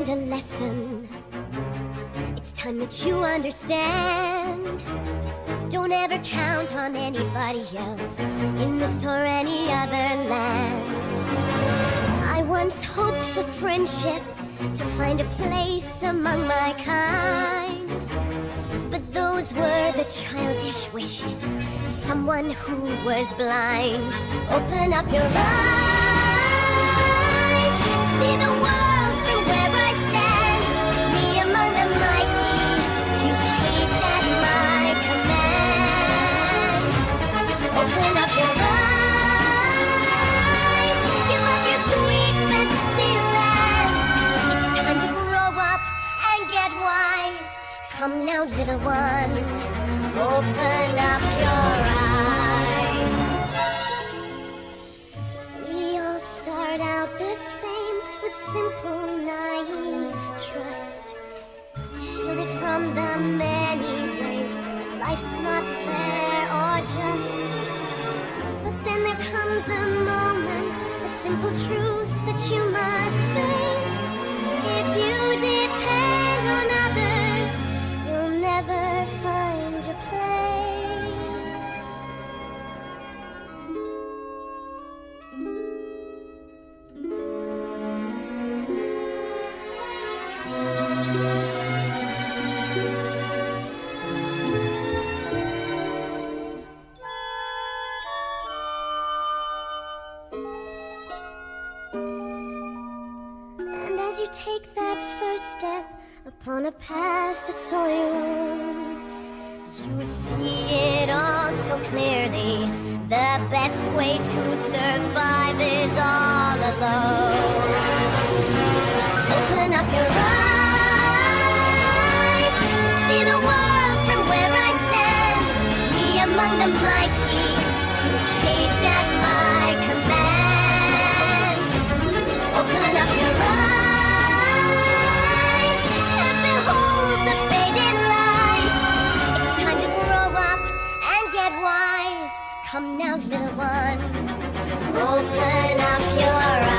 learned a lesson. It's time that you understand. Don't ever count on anybody else in this or any other land. I once hoped for friendship, to find a place among my kind. But those were the childish wishes of someone who was blind. Open up your eyes, see the world from where I stand. Me among the mighty, you caged at my command. Open up your eyes, give up your sweet fantasy land. It's time to grow up and get wise. Come now, little one, open up your eyes. We all start out the same, with simple, naive trust, shielded from the many ways that life's not fair or just. But then there comes a moment, a simple truth that you must face. If you depend on others, you'll never find your place. And as you take that first step upon a path that's all your own, you see it all so clearly. The best way to survive is all alone. Open up your eyes, see the world from where I stand. Me among the mighty, you caged at my command. Open up your eyes and behold the faded light. It's time to grow up and get wise. Come now, little one, open up your eyes.